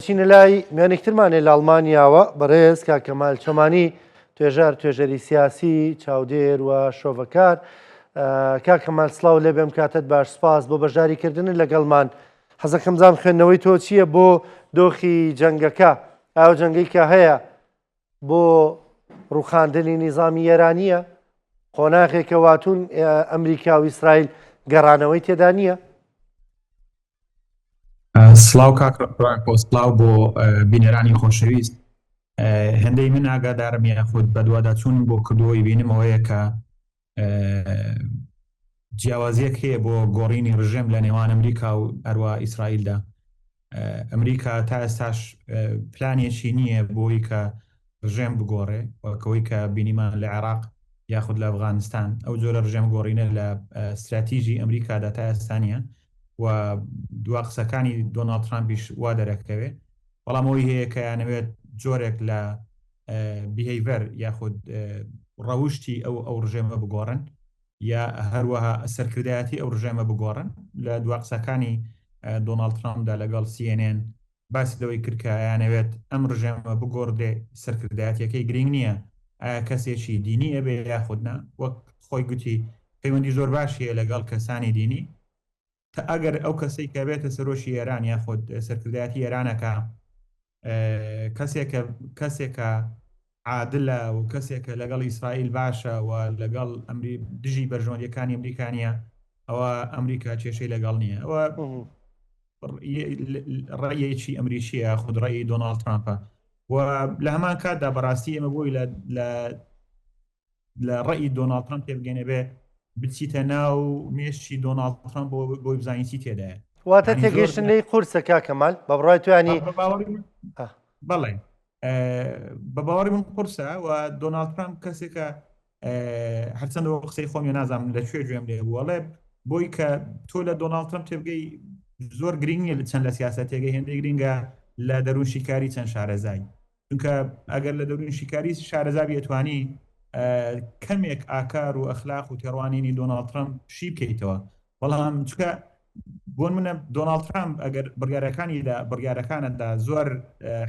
ئەچینە لای میانێکترمانێ لە ئەڵمانیاوە بەڕێز کاکەمال چۆمانی توێژەری سیاسی چاودێر و شۆڤەکار. کاکەمال سڵاو لێ بێم، کاتت باش، سپاس بۆ بەشداریکردن لەگەڵمان. حەزەکەم زانم خوێندنەوەی تۆ چییە بۆ دۆخی جەنگەکە؟ ئاو جەنگەی کە هەیە بۆ ڕووخاندنی نیزامی ئێرانیە، قۆناغێکە واتون ئەمریکا و ئیسرائیل گەڕانەوەی تێدا نییە؟ سڵاو کاکڕاکۆ، سڵاو بۆ بینەرانی خۆشەویست. هەندەی من ئاگادارم یاخود بەدواداچوون بۆ کردەوەی بینمەوەیە کە جیاوازیەک هەیە بۆ گۆڕینی ڕژێم لە نێوان ئەمریکا و هەروە ئیسرائیلدا. ئەمریکا تا ئێستاش پلانێکی نییە بۆی کە ڕژێم بگۆڕێ، وەکەوەی کە بینیمان لە عێراق یاخود لە ئەفغانستان. ئەو جۆرە ڕژێم گۆڕینە لە استراتیژی ئەمریکادا تا ئێستا نییە و دوا قسەکانی دۆناڵد ترامپیش وا دەرەکەوێ. بەڵام ئەوی هەیە کە یانەوێت جۆرێک لە بیهیڤەر یاخود ڕەوشتی ئەو ڕژێمە بگۆڕن یا هەروەها سەرکردایەتی ئەو ڕژێمە بگۆڕن. لە دوا قسەکانی دۆناڵد ترامپدا لەگەڵ CNN باسی دەوەی کرد کە یانەوێت ئەم ڕژێمە بگۆڕدێ، سەرکردایەتەکەی گرنگ نییە ئایا کەسێکی دینی ئەبێ یاخودنا. وەک خۆی گوتی پەیوەندی زۆر باشیە لەگەڵ کەسانی دینی، تا ئەگەر ئەو کەسەی کە بێتە سەرۆشی ئێران یاخود سەرکردایەتی ئێرانەکە کەسێکە عادلە و کەسێکە لەگەڵ ئیسرائیل باشە و لەگەڵ دژی بەرژۆندیەکانی ئەمریکانیە، ئەوە ئەمریکا کێشەی لەگەڵ نییە. ئەوە ڕێیەکی ئەمریکیە، خود ڕێی دۆناڵد ترامپە. و لە هەمان کاتدا بەڕاستی ئێمە بۆی لە ڕێی دۆناڵد ترامپ تێبگەێنێ بێ بچیتە ناو مێشتی دۆناڵد ترامپ بۆی بزانیتی تێدایە. واتە تێگەیشتنەی قورسە کاکەمال بە بڕای توانی؟ بەڵێ بە باوەڕی من قورسە و دۆناڵد ترامپ کەسێکە هەرچەندەوە قسەی خۆمی نازانم لەکوێ گوێم لێ بووەڵێ بۆی کە تۆ لە دۆناڵد ترامپ تێبگەی زۆر گرنگە لە چەند لە سیاسەتێگەی هێندەی گرنگە لە دەروون شیکاری چەند شارەزای. چونکە ئەگەر لە دەروون شیکاری شارەزا بێتوانی کەمێک ئاکار و ئەخلاق و تێڕوانینی دۆناڵد ترامپ شی بکەیتەوە. بەڵام چکە بۆن منە دۆناڵد ترامپ ئەگەر بڕیارەکانتدا زۆر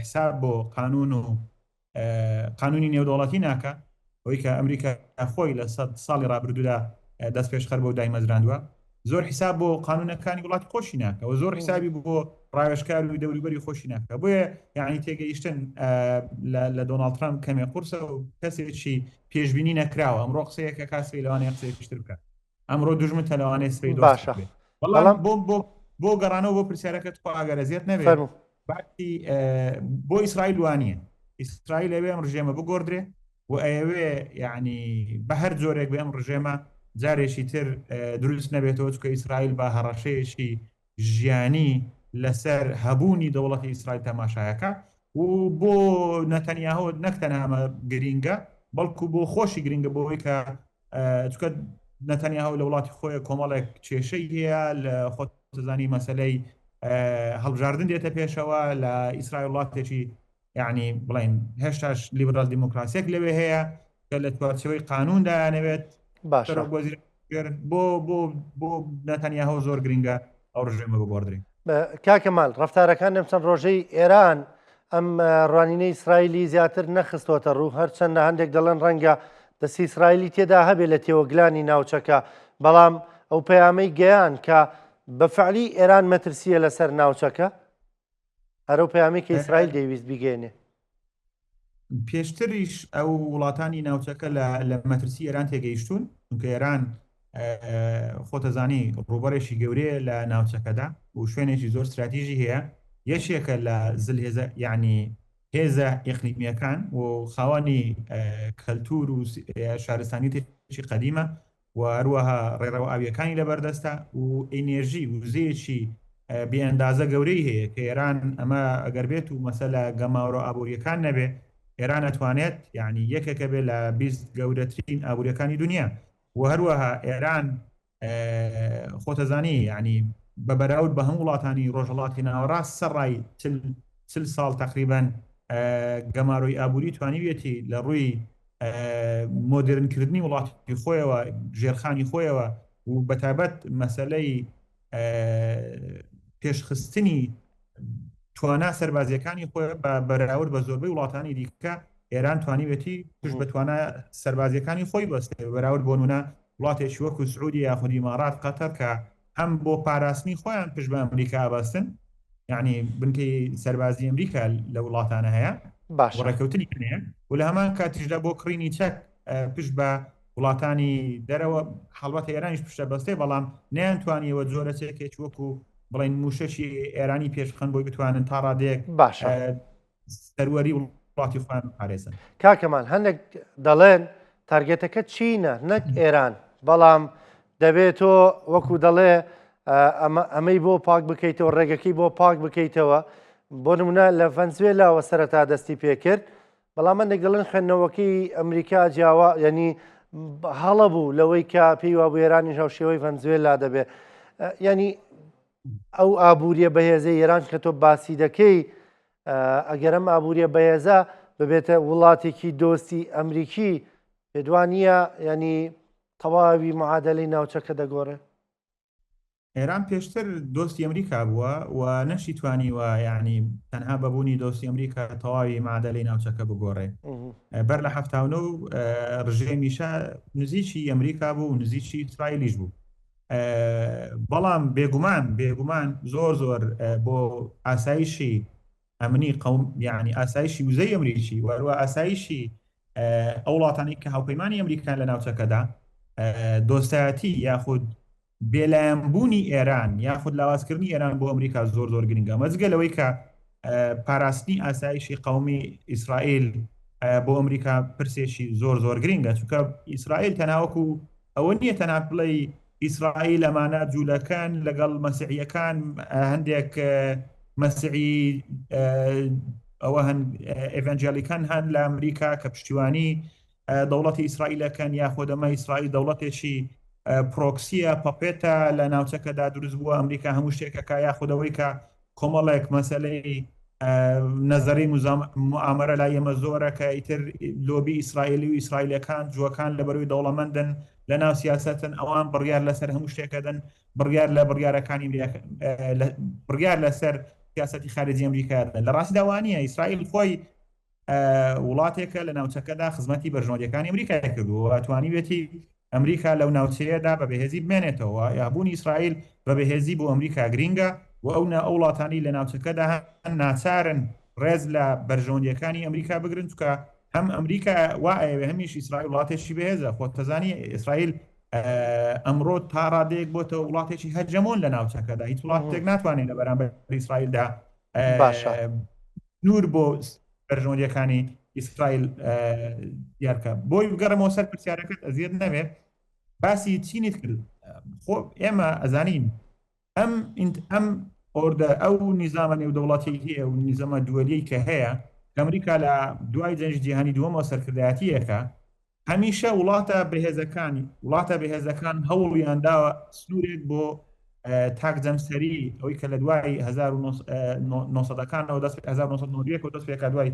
حساب بۆ قانون و قانونی نێودوڵەتی ناکە، ئەوەی کە ئەمریکا خۆی لە ساڵی ڕابردوودا دەست پێشخەر بۆ دایمەزراندووە، زۆر حساب بۆ قانونەکانی وڵاتی خۆشی ناکە و زۆر حسابی بۆ ڕاوێژکار و دەوروبەری خۆشی ناکە. بۆیە یعنی تێگەیشتن لە دۆناڵد ترامپ کەمێ قورسە و کەسێکی پێشبینی نەکراوە. ئەمڕۆ قسەیەکە کاسری لەوانەیە قسەیەکیشتر بکە، ئەمڕۆ دوژمن تە لەوانەیە سپەی دۆست بێ. بەڵام بۆ گەڕانەوە بۆ پرسیارەکەت خۆ ئاگەرەزیێت نەبێت. باسی بۆ ئیسرائیل وانە ئیسرائیل ئەوێ ئەم ڕژێمە بگۆڕدرێ و ئەوێ یعنی بە هەر جۆرێک بێ ئەم ڕژێمە جارێکی تر دروست نەبێتەوە، چکە ئیسرائیل بە هەڕەشەیەکی ژیانی لەسەر هەبوونی دەوڵەتی ئیسرائیل تەماشایەکە و بۆ نەتەنیاهۆ نەکتەنامە گرینگە بەڵکو بۆ خۆشی گرنگە بۆی کە چکە نەتەنیاهۆ لە وڵاتی خۆی کۆمەڵێک کێشەی هەیە لە خۆتزانی مەسەلەی هەڵبژاردن دێتە پێشەوە لە ئیسرائیل وڵاتێکی یعنی بڵین هێشتاش لیبرال دیموکراسیەک لەوێ هەیە کە لە توارچەوەی قانوندا نەوێت بۆ نەتەنیاهۆ زۆر گرنگە ئەو ڕژێمە بگۆڕدرێن. کاکەمال ڕەفتارەکان چەند ڕۆژەی ئێران ئەم ڕوانینەی ئیسرائیلی زیاتر نەخستۆتە ڕوو، هەرچەندە هەندێک دەڵێن ڕەنگە دەستی ئیسرائیلی تێدا هەبێت لە تێوەگلانی ناوچەکە، بەڵام ئەو پەیامەی گەیان کە بەفعلی ئێران مەترسیە لەسەر ناوچەکە، هەرو پەیامی کە ئیسرائیل دەیویست بگەێنێ. پێشتریش ئەو وڵاتانی ناوچەکە لە مەترسی ئێران تێگەیشتون، چونکە ئێران خۆتەزانی ڕووبەرێکی گەورەیە لە ناوچەکەدا و شوێنێکی زۆر استراتیژی هەیە. یەکێکە لە زلهێزە یعنی هێزە ئیقلیمیەکان و خاوەنی کەلتور و شارستانی تێکی قەدیمە و هەروەها ڕێڕەوە ئاویەکانی لەبەردەستە و ئێنێرژی وزەیەکی بێئەندازە گەورەی هەیە کە ئێران ئەمە ئەگەر بێت و مەسەلە گەماوەڕۆ ئابوووریەکان نەبێ، ئێران ئەتوانێت یعنی یەکێکە بێت لە 20 گەورەترین ئابوووریەکانی دنیا و هەروەها ئێران خۆتەزانی یعنی بە بەراورد بە هەموو وڵاتانی ڕۆژهەڵاتی ناوەڕاست سەرڕای 40 ساڵ تقریبان گەماڕۆی ئابووری توانیوێتی لە ڕووی مۆدرنکردنی وڵاتی خۆیەوە ژێرخانی خۆیەوە و بەتابەت مەسەلەی پێشخستنی توانە سەربازیەکانی خۆی بەراورد بە زۆربەی وڵاتانی دیکە ئێران توانیوێتی پشت بە توانە سەربازیەکانی خۆی بەستێ بەراورد بۆ نمونە وڵاتێکی وەکو سعودی یاخود ئیمارات قەتەر کە هەم بۆ پاراستنی خۆیان پشت بە ئەمریکا بەستن، یعنی بنکەی سەربازی ئەمریکا لە وڵاتانە هەیە باشە ڕێکەوتنی هەیە و لە هەمان کاتیشدا بۆ کڕینی چەک پشت بە وڵاتانی دەرەوە هەڵبەت ئێرانیش پشتە بەستێ، بەڵام نەیانتوانیەوە جۆرە چێکێک وەکو بڵین موشەشی ئێرانی پێشخەن بۆی بتوانن تا ڕادێک باشە سەروەری وڵاتی خۆیان پارێزن. کاکەمان هەندێک دەڵێن تارگێتەکە چینە نەک ئێران، بەڵام دەبێت تۆ وەکو دەڵێ ئەمەی بۆ پاک بکەیتەوە ڕێگەکەی بۆ پاک بکەیتەوە. بۆ نمونە لە ڤەنزوێلاوە سەرەتا دەستی پێکرد، بەڵام هەندێک دەڵێن خوێندنەوەکەی ئەمریکا جیاوا ینی هەڵە بوو لەوەی کە پێی وا بۆ ئێرانی هاوشێوەی ڤەنزوێلا دەبێت. ینی ئەو ئابووریە بەهێزەی ئێران کە تۆ باسی دەکەی ئەگەر ئەم ئابووریە بەهێزە ببێتە وڵاتێکی دۆستی ئەمریکی، پێدوانە ینی تەواوی معادلەی ناوچەکە دەگۆڕێ. ئێران پێشتر دۆستی ئەمریکا بووە و نەشی توانیوە یعنی تەنها بەبوونی دۆستی ئەمریکا تەواوی معادلەی ناوچەکە بگۆڕێ. بەر لە 79 ڕژێمیشە نزیکی ئەمریکا بوو و نزیکی ئیسرائیلیش بوو، بەڵام بێگومان زۆر بۆ ئاسایشی ئەمنی قەوم یعنی ئاسایشی وزەی ئەمریکی وەروە ئاسایشی ئەو وڵاتانی کە هاوپەیمانی ئەمریکان لە ناوچەکەدا دۆستایەتی یاخود بێلایەنبوونی ئێران یاخود لاوازکردنی ئێران بۆ ئەمریکا زۆر گرنگە، مەجگە لەوەی کە پاراستنی ئاسایشی قەومی ئیسرائیل بۆ ئەمریکا پرسێکی زۆر گرنگە، چونکە ئیسرائیل تەناوەکو ئەوە نییە تەنها بڵێ ئیسرائیل ئەمانە جوولەکان لەگەڵ مەسیحیەکان هەندێک مەسیحی ئەوە ئێڤەنجێلیکان هەن لە ئەمریکا کە پشتیوانی دەوڵەتی ئیسرائیلەکەن یاخۆ دەمە ئیسرائیل دەوڵەتێکی پرۆکسیە پەپێتە لە ناوچەکەدا دروست بووە ئەمریکا هەموو شتێکەکە یاخودەوەی کە کۆمەڵێک مەسەلەی نەزەری موامەرە لای ئێمە زۆرە کە ئیتر لۆبی ئیسرائیلی و ئیسرائیلەکان جوەکان لە بەروی دەوڵەمەندن لە ناو سیاسەتن، ئەوان بڕیار لەسەر هەموو شتێکەدەن، بڕیار لە بڕیارەکانی بڕیار لەسەر سیاسەتی خارجی ئەمریکادن. لە ڕاستی داوانیە ئیسرائیل خۆی وڵاتێکە لە ناوچەکەدا خزمەتی بەرژۆنیەکانی ئەمریکای کردووە، توانیوێتی ئەمریکا لەو ناوچەیەدا بە بەهێزی بمێنێتەوە. یابوونی ئیسرائیل بە بەهێزی بۆ ئەمریکا گرینگە و ئەو وڵاتانی لە ناوچەکەدا هەن ناچارن ڕێز لە بەرژۆنیەکانی ئەمریکا بگرن، چکە هەم ئەمریکا وایە هەمیش ئیسرائیل وڵاتێکی بەهێزە. خۆ تەزانی ئیسرائیل ئەمڕۆ تا ڕادەیەک بۆتەوە وڵاتێکی هەرجەمۆن لە ناوچەکەدا، هیچ وڵاتێک ناتوانێت لە بەرامبەر ئیسرائیلدا نور بۆ بەرژۆنیەکانی ئیسرائیل دیارکە. بۆی بگەڕمەوە سەر پرسیارەکەت ئەزیێت نەبێت باسی چینیت کرد. خۆ ئێمە ئەزانین ئەم ئۆردە ئەو نیزامە نێودەوڵەتی هەیە و نیزەمە دووەلیەی کە هەیە ئەمریکا لە دوای جەنگی جیهانی دووەمەوە سەرکردایەتیەکە هەمیشە وڵاتە بەهێزەکان هەوڵیانداوە سنوورێک بۆ تاکجەمسەری ئەوەی کە لە دوای 1990ەکانەوە 1990 دەست پێکا دوای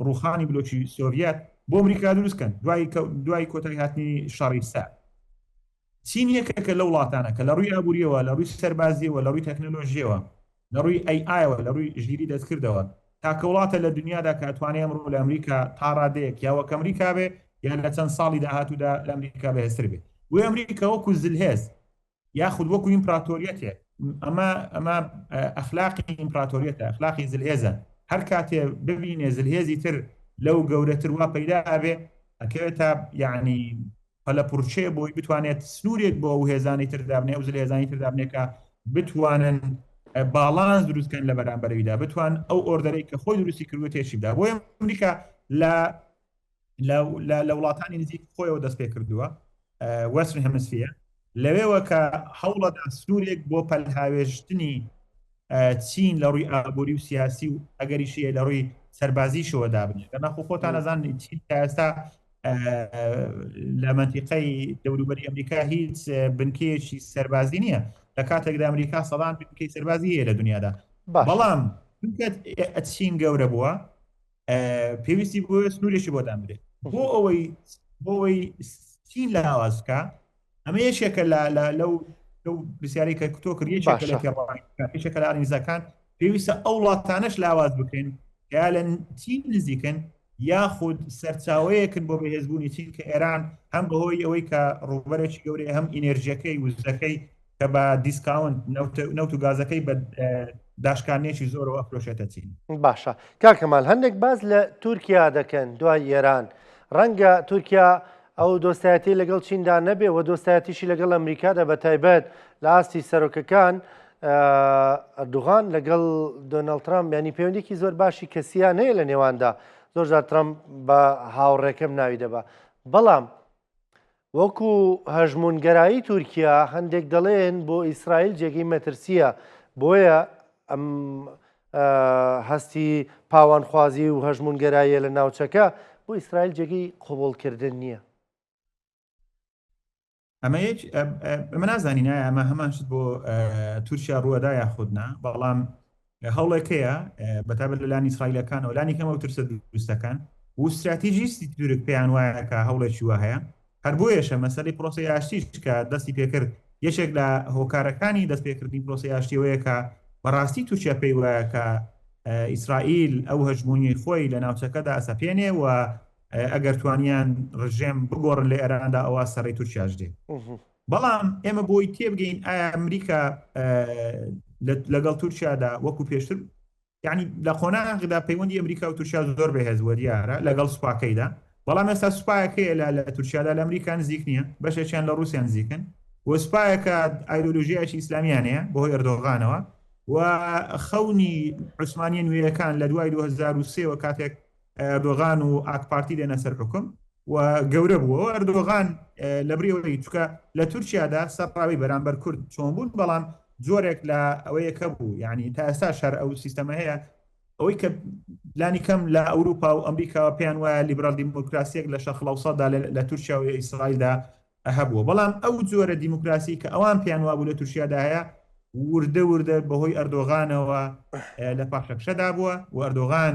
ڕوخانی بلۆکی سۆڤیەت بۆ ئەمریکا دروستکەن دوای کۆتایی هاتنی شەڕی سارد. چین یەکێکە لە وڵاتانە کە لە ڕووی ئابووریەوە، لە ڕووی سەربازیەوە، لە ڕووی تەکنۆلۆژیەوە، لە ڕووی ئایەوە، لە ڕووی ژیری دەستکردەوە تاکە وڵاتە لە دنیادا کە ئەتوانێ ئەمڕۆ لە ئەمریکا تا ڕادەیەک یاوەک ئەمریکا بێ یان لە چەند ساڵی داهاتوودا لە ئەمریکا بەهێزتر بێت. وی ئەمریکا وەکو زلهێز یاخود وەکو ئیمپراتۆریەتێ، ئەمە ئەخلاقی ئیمپراتۆریەتە، ئەخلاقی زلهێزە. هەر کاتێ ببینێ زلهێزی تر لەو گەورەتر وا پەیدا ئەبێ ئەکەوێتە یعنی پەلەپورچێ بۆی بتوانێت سنوورێک بۆ ئەو هێزانی تردابنێ ئەو زلهێزانی تردابنێکە بتوانن باڵانس دروستکەن لە بەرامبەرەویدا، بتوان ئەو ئۆردەرەی کە خۆی دروستی کردووە تێشی بدا. بۆیە ئەمریکا لە وڵاتانی نزیک خۆیەوە دەست پێ کردووە وەسترن هەمسفیە لەوێوە کە هەوڵەدا سنوورێک بۆ پەلهاوێژتنی چین لە ڕووی ئابووری و سیاسی و ئەگەریشیە لە ڕووی سەربازیشەوە دابنێت. ناخۆ خۆتان نەزان چین ئێستا لە منتیقەی دەوروبەری ئەمریکا هیچ بنکەیەکی سەربازی نییە، لە کاتێکدا ئەمریکا سەدان بنکەی سەربازی هەیە لە دنیادا. بەڵام چین گەورە بووە پێویستی بۆ سنوورێکی بۆدان بدرێت بۆ ئەوەی چین لە هاوازکە. ئەمە یەکێکە لەو پرسیارەی کە تۆ کرد، یەکێکە لە نزیکەکان پێویستە ئەو وڵاتانەش لاواز بکەین یا لە چین نزیکن یاخود سەرچاوەیەکن بۆ بەهێزبوونی چین کە ئێران هەم بەهۆی ئەوەی کە ڕووبەرێکی گەورەی هەم ئینێرژیەکەی وزەکەی کە بە دیسکاونت نەوت و گازەکەی بە داشکانێکی زۆرەوە ئەفرۆشێتە چین. باشە کاکەمال هەندێک باز لە تورکیا دەکەن دوای ئێران ڕەنگە تورکیا ئەو دۆستایەتی لەگەڵ چیندا نەبێ و دۆستایەتیشی لەگەڵ ئەمریکادا بە تایبەت لە ئاستی سەرۆکەکان ئەردوغان لەگەڵ دۆناڵد ترامپ ینی پەیوەندێکی زۆر باشی کەسیان هەیە لە نێواندا زۆر جار ترامپ بە هاوڕێکەم ناوی دەبا بەڵام وەکو هەژمونگەرایی تورکیا هەندێک دەڵێن بۆ ئیسرائیل جێگەی مەترسیە بۆیە ئەم هەستی پاوانخوازی و هەژمونگەراییە لە ناوچەکە بۆ ئیسرائیل جێگەی قوبوڵکردن نییە. ئەمە نازانین ئەمە هەمان شت بۆ تورکیا ڕووەدا یاخودنا بەڵام هەوڵێکەیە بەتابەت لە لانی ئیسرائیلەکانەوە لانی کەمە و ترسە دروستەکان و استراتیژیستی تورک پێیان وایە کە هەوڵێکی وە هەیە هەر بۆیەشە مەسەلەی پرۆسی ئاشتیش کە دەستی پێکرد یەکێک لە هۆکارەکانی دەست پێکردنی پرۆسی ئاشتیەوەیە کە بەڕاستی تورکیا پێی وایە کە ئیسرائیل ئەو هەژمونی خۆی لە ناوچەکەدا ئەسەپێنێ و ئەگەر توانیان ڕژێم بگۆڕن لە ئێراندا ئەوە سەرڕێی تورکیاش دێ بەڵام ئێمە بۆی تێبگەین ئایا ئەمریکا لەگەڵ تورکیادا وەکو پێشتر یعنی لە خۆناغدا پەیوەندی ئەمریکا و تورکیا زۆر بەهێزوە دیارە لەگەڵ سوپاکەیدا بەڵام ئێستا سوپایەکەیە لە تورکیادا لە ئەمریکا نزیک نییە بەشێکیان لە رووسیا نزیکن و سوپایەکە ئایدۆلۆژیایکی ئیسلامیانەیە بەهۆی ئەردۆغانەوە و خەونی عوسمانیە نوێیەکان لە دوای 2023 کاتێک ئەردۆغان و ئاکپارتی دێنە سەر حکم و گەورە بووە ئەردۆغان لە بریەوەی چکە لە تورکیادا سەرڕاوی بەرامبەر کورد چۆن بوون بەڵام جۆرێک لە ئەوەیەکە بوو یعنی تا ئێستا شەر ئەو سیستەمە هەیە ئەوەی کە لانی کەم لە ئەوروپا و ئەمریکا پێیان وایە لیبرال دیموکراسیەک لە شەخڵەوسەدا لە تورکیا و ئیسرائیلدا هەبووە بەڵام ئەو جۆرە دیموکراسی کە ئەوان پێیان وابوو لە تورکیادا هەیە وردە بەهۆی ئەردۆغانەوە لە پاشەکشەدا بووە و ئەردۆغان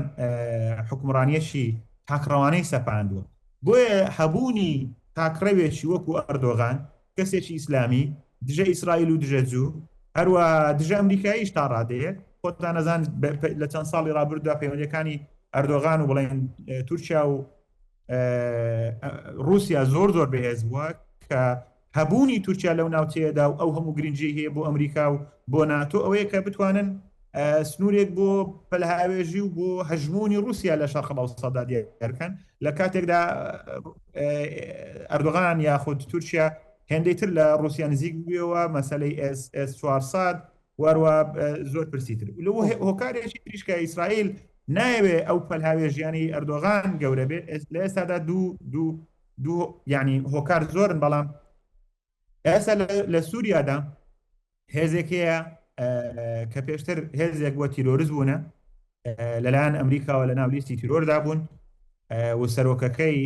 حکومڕانیەشی تاکڕەوانەی سەپاندووە بۆیە هەبوونی تاکڕەوێکی وەکو ئەردۆغان کەسێکی ئیسلامی دژە ئیسرائیل و دژە جوو هەروە دژە ئەمریکاییش تا ڕادەیە خۆتان نەزان لە چەند ساڵی ڕابردووە پەیوەندیەکانی ئەردۆغان و بڵێن تورکیا و رووسیا زۆر بەهێز بووە کە هەبوونی تورکیا لەو ناوچەیەدا و ئەو هەموو گرنگی هەیە بۆ ئەمریکا و بۆ ناتۆ ئەوەیە کە بتوانن سنوورێک بۆ پەلهاوێژی و بۆ هەژمونی رووسیا لە شەرق ئەوسەدا دیارکەن لە کاتێکدا ئەردۆغان یاخود تورکیا هێندەی تر لە رووسیا نزیک بوویەوە مەسەلەی S-400 وەروە زۆر پرسیتر لە هۆکارێکی تریشکە ئیسرائیل نایەوێ ئەو پەلهاوێژیانی ئەردۆغان گەورە بێت لە ئێستادا دوو یعنی هۆکار زۆرن بەڵام ئێستا لە سووریادا هێزێکەیە کە پێشتر هێزێک بۆ تیرۆریز بوونە لەلایەن ئەمریکاوە لە ناو لیستی تیرۆردا بوون و سەرۆکەکەی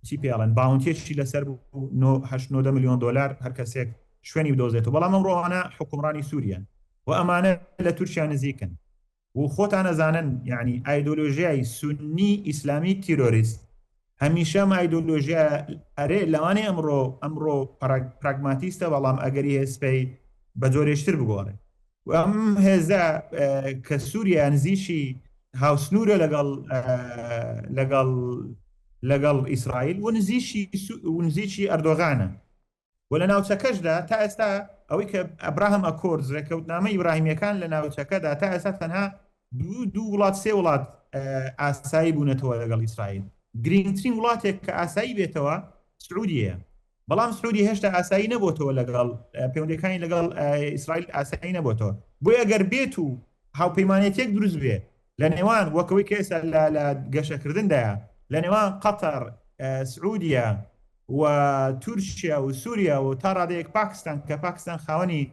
چی پێڵێن باونتێکی لەسەر بوو 8 ملیۆن دلار هەر کەسێک شوێنی بدۆزێتەوە بەڵام ئەمڕۆوانە حکومڕانی سووریان و ئەمانە لە تورکیا نزیکن و خۆتان نەزانن یعنی ئایدۆلۆژیای سونی ئیسلامی تیرۆریست هەمیشە ئایدۆلۆژیا ئەرێ لەوانەیە ئەمڕۆ پراگماتیستە بەڵام ئەگەری هێزپەی بە جۆرێشتر بگۆڕێ و ئەم هێزە کە سووریا نزیشی هاوسنوورە لەگەڵ ئیسرائیل و نزیشی ئەردۆغانە و لە ناوچەکەشدا تا ئێستا ئەوەی کە ئەبراهەم ئەکۆرد ڕێکەوتنامە ئیبراهیمیەکان لە ناوچەکەدا تا ئێستا تەنها دوو وڵات سێ وڵات ئاسایی بوونەتەوە لەگەڵ ئیسرائیل گرنگترین وڵاتێک کە ئاسایی بێتەوە سعودیە بەڵام سعودی هێشتا ئاسایی نەبووتەوە لەگەڵ پەیوەندیەکانی لەگەڵ ئیسرائیل ئاسایی نەبووتەوە بۆیە ئەگەر بێت و هاوپەیمانێتێک دروست بێ لە نێوان وەکەوەی کە ئێستا لە گەشەکردندایە لە نێوان قەتەر سعودیە و تورکیا و سووریا و تا ڕادەیەک پاکستان کە پاکستان خاوەنی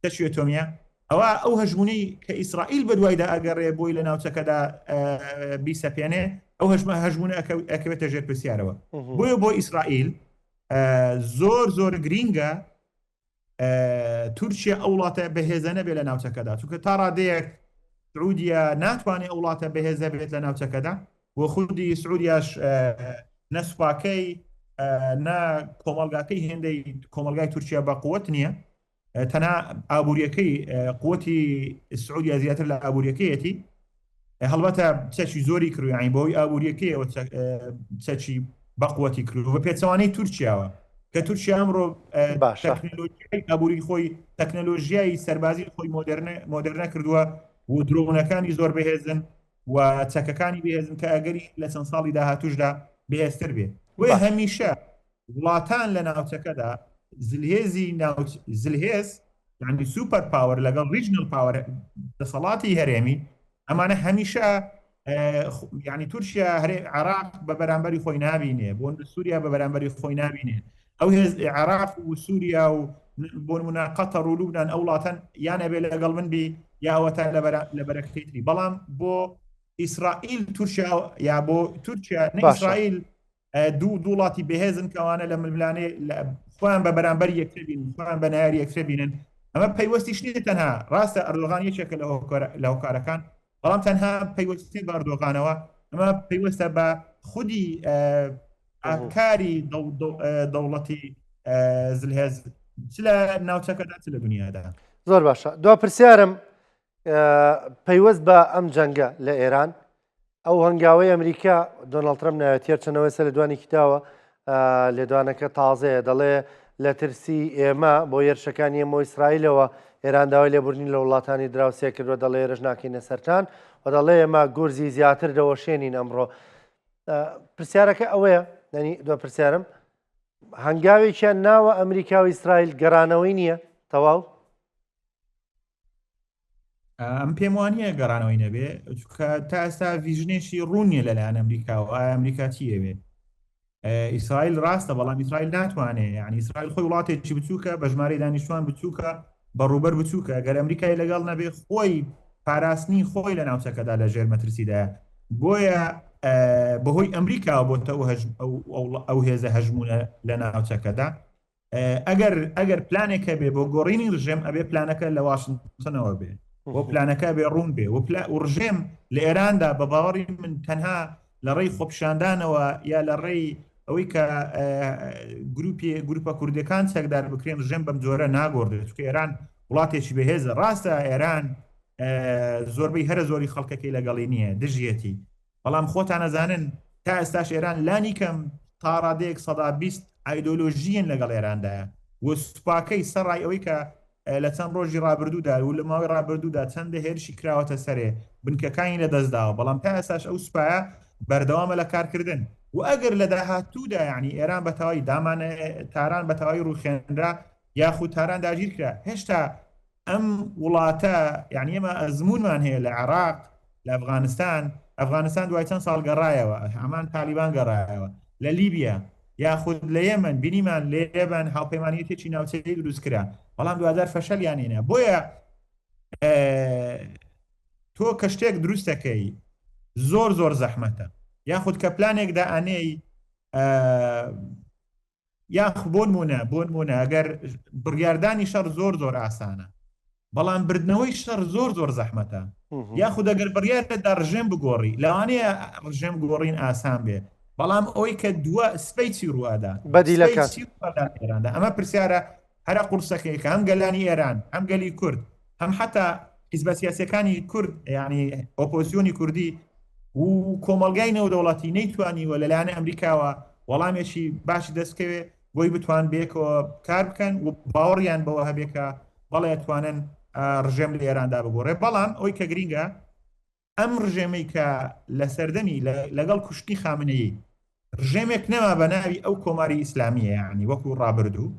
تەشی ئەتۆمیە ئەوە ئەو هەژمونەی کە ئیسرائیل بەدوایدا ئەگەڕێ بۆی لە ناوچەکەدا بیسەپێنێ ئەو هەژمونە ئەکەوێتە ژێر پرسیارەوە بۆیە بۆ ئیسرائیل زۆر گرینگە تورکیا ئەو وڵاتە بەهێزە نەبێت لە ناوچەکەدا چونکە تا ڕادەیەک سعودیا ناتوانێت ئەو وڵاتە بەهێزە بێت لە ناوچەکەدا بۆ خودی سعودیاش نەسوپاکەی نا کۆمەلگاکەی هێندەی کۆمەلگای تورکیا بە قووەت نییە تەنها ئابوووریەکەی قوتی سعودیا زیاتر لە ئابوووریەکەیەتی هەڵبەتە چەکی زۆری کردویانی بۆی ئابوووریەکەیەوە چەکی بەقوەتی کرد بە پێچەوانەی تورکیاوە کە تورکیا ئەمڕۆ تەکنۆلۆژیای ئابووری خۆی تەکنۆلۆژیای سەربازی خۆی مۆدرنە کردووە و درۆنەکانی زۆر بەهێزن و چەکەکانی بەهێزن کە ئەگەری لە چەند ساڵی داهاتوشدا بەهێزتر بێ وێ هەمیشە وڵاتان لە ناوچەکەدا زلهێز یعنی سوپەر پاوەر لەگەڵ ریژنل پاوەر دەسەڵاتی هەرێمی ئەمانە هەمیشە یعنی تورکیا عراق بە بەرامبەری خۆی نابینێ بۆ سووریا بە بەرامبەری خۆی نابینێ ئەو هێز عراق و سووریا و بۆ نمونە قەتەر و لوبنان ئەو وڵاتان یان ئەبێ لەگەڵ من بی یاوەتە لە بەرەکەیتری بەڵام بۆ ئیسرائیل تورکیا یا بۆ تورکیا ئیسرائیل دوو وڵاتی بەهێزن کەوانە لە ململانێ خۆیان بە بەرامبەر یەکتر بینن خۆیان بە نایاری یەکتر بینن ئەمە پەیوەستیش نیە تەنها ڕاستە ئەردۆغان یەکێکە لە هۆکارەکان بەڵام تەنها پەیوەستی بە ئەردۆغانەوە ئەمە پەیوەستە بە خودی ئافکاری دەوڵەتی زلهێز چ لە ناوچەکەدا چ لە دنیادا. زۆر باشە. دوا پرسیارم پەیوەست بە ئەم جەنگە لە ئێران ئەو هەنگاوەی ئەمریکا دۆناڵد ترەمپ ناوێتێر چەنەوەی سەر لێدوانێکی داوە لێدوانەکە تازەیە دەڵێ لە ترسی ئێمە بۆ یێرشەکانی ئێمە ئیسرائیلەوە ئێران داوای لێبوردنی لە وڵاتانی دراوسێ کردووە دەڵێ ێرەش ناکەینە سەران و دەڵێ ئێمە گورزی زیاتر دەوەشێنین ئەمڕۆ. پرسیارەکە ئەوەیە دەنی دو پرسیارم هەنگاوێکیان ناوە ئەمریکا و ئیسرائیل گەڕانەوەی نییە تەواو؟ ئەم پێم وانە گەڕانەوەی نەبێ چونکە تا ئێستا ڤیژنێکی ڕوونیە لەلایەن ئەمریکا و ئایا ئەمریکا چیەوێ ئیسرائیل ڕاستە بەڵام ئیسرائیل ناتوانێت یعنی ئیسرائیل خۆی وڵاتێکی بچووکە بە ژمارەی دانیشتوان بچووکە بەڕوبەر بچووکە گەر ئەمریکای لەگەڵ نەبێ خۆی پاراستنی خۆی لە ناوچەکەدا لە ژێر مەترسیدایە بۆیە بەهۆی ئەمریکا بۆتە ئەو هێزە هەژمونە لە ناوچەکەدا ئەگەر پلانێکە بێ بۆ گۆڕینی ڕژێم ئەبێ پلانەکە لە واشنگتنەوە بێ بۆ پلانەکە بێ ڕوون بێ و ڕژێم لە ئێراندا بە باوەڕی من تەنها لە ڕێی خۆپشاندانەوە یا لە ڕێی ئەوەی کە گروپە کوردەکان چەکدار بکرێن ژێم بەم جۆرە ناگۆڕێت چونکە ئێران وڵاتێکی بەهێزە ڕاستە ئێران زۆربەی هەرە زۆری خەڵکەکەی لەگەڵی نییە دژیەتی بەڵام خۆتان نەزانن تا ئێستاش ئێران لانی کەم تا ڕادەیەک 120 ئایدۆلۆژیەن لەگەڵ ئێراندایە و سوپاکەی سەرڕای ئەوەی کە لە چەند ڕۆژی ڕابردوودا و لە ماوەی ڕابردوودا چەندە هێرشی کراوەتە سەرێ بنکەکانی لە دەستداوە بەڵام تا ئێستاش ئەو سوپایە بەردەوامە لە کارکردن و ئەگەر لە داهاتوودا یعنی ئێران بەتەواوی دامانە تاران بەتەواوی ڕوخێنرا یاخود تاران داگیر کرا هێشتا ئەم وڵاتە یعنی ئێمە ئەزمونمان هەیە لە عێراق لە ئەفغانستان دوای چەند ساڵ گەڕایەوە هەمان تالیبان گەڕایەوە لە لیبیا یاخود لە یەمەن بینیمان لە لێبان هاوپەیمانیەتێکی ناوچەیەک دروست کرا بەڵام 2000 فەشەلیان هێنا بۆیە تۆ کە شتێک دروستەکەی زۆر زەحمەتە یاخود کە پلانێکدا ئەنەی یاخ بۆ نمونە ئەگەر بڕیاردانی شەڕ زۆر ئاسانە بەڵام بردنەوەی شەڕ زۆر زەحمەتە یاخود ئەگەر بڕیارەدا ڕژێم بگۆڕی لەوانەیە ڕژێم گۆڕین ئاسان بێ بەڵام ئەوەی کە دووە سپەی چی ڕوادا ئێراندا ئەمە پرسیارە هەرە قورسەکەی کە هەم گەلانی ئێران هەم گەلی کورد هەم حتا حیزبە سیاسیەکانی کورد یعنی ئۆپۆزیۆنی کوردی و کۆمەلگای نێودەوڵەتی نەیتوانیوە لەلایەن ئەمریکاوە وەڵامێکی باشی دەستکەوێ بۆی بتوان بێکەوە کار بکەن و باوەڕیان بەوە هەبێکە بەڵێ توانن ڕژێم لە ئێراندا بگۆڕێ بەڵام ئەوی کە گرینگە ئەم ڕژێمەی کە لە سەردەمی لەگەڵ کوشتنی خامنەیی ڕژێمێک نەما بە ناوی ئەو کۆماری ئیسلامیە یعنی وەکو ڕابردوو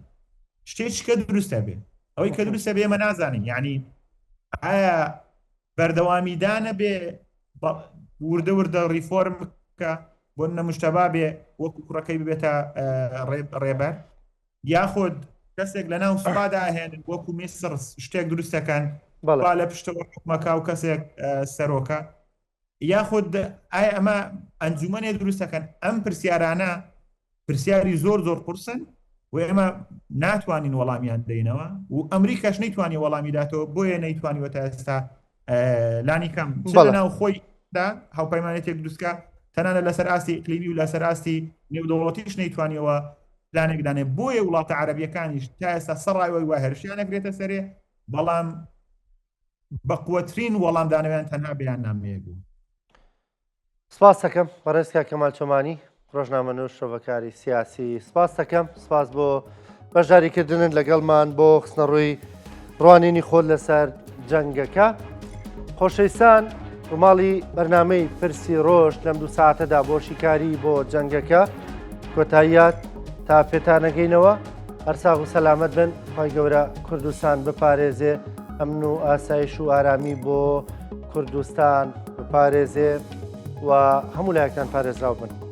شتێکە دروستە بێ ئەوەی کە دروستە بێ ئێمە نازانین یعنی ئایا بەردەوامیدانە بێ وردە ریفۆرم بکە بۆ نەمشتەبا بێ وەکو کوڕەکەی ببێتە ڕێبەر یاخود کەسێک لە ناو سوپادا هێنن وەکو میسر شتێک دروستەکەن لە پشتەوە حکومەکە و کەسێک سەرۆکە یاخود ئایا ئەمە ئەنجومەنێ دروستەکەن ئەم پرسیارانە پرسیاری زۆر قورسن و ئێمە ناتوانین وەڵامیان دەینەوە و ئەمریکاش نەیتوانی وەڵامی داتەوە بۆیە نەیتوانیوەتە ئێستا لانی کەم ناو خۆیدا هاوپەیمانێتێک دروستکە تەنانە لەسەر ئاستی ئیقلیمی و لەسەر ئاستی نێودەوڵەتیش نەیتوانیەوە پلانێک دانێ بۆیە وڵاتە عەرەبیەکانیش تا ئێستا سەرڕایەوەی وا هێرشیان نەگرێتە سەرێ بەڵام بە قووەترین وەڵامدانەوەیان تەنها بەیاننامەیە بوو. سپاس دەکەم بەڕێز کاک کەمال چۆمانی ڕۆژنامەنووس شۆڤەکاری سیاسی سپاس دەکەم سپاس بۆ بەشداریکردنت لەگەڵمان بۆ خستنەڕووی ڕوانینی خۆت لەسەر جەنگەکە. خۆشەویستان ڕووماڵی بەرنامەی پرسی ڕۆژ لەم 2 ساعتەدا بۆ شیکاری بۆ جەنگەکە کۆتاییات تا پێتانەگەینەوە هەرساغ و سەلامەت بن خی گەورە کوردستان بپارێزێ ئەمن و ئاسایش و ئارامی بۆ کوردستان بپارێزێ و هەموو لایەکان پارێزراو بن.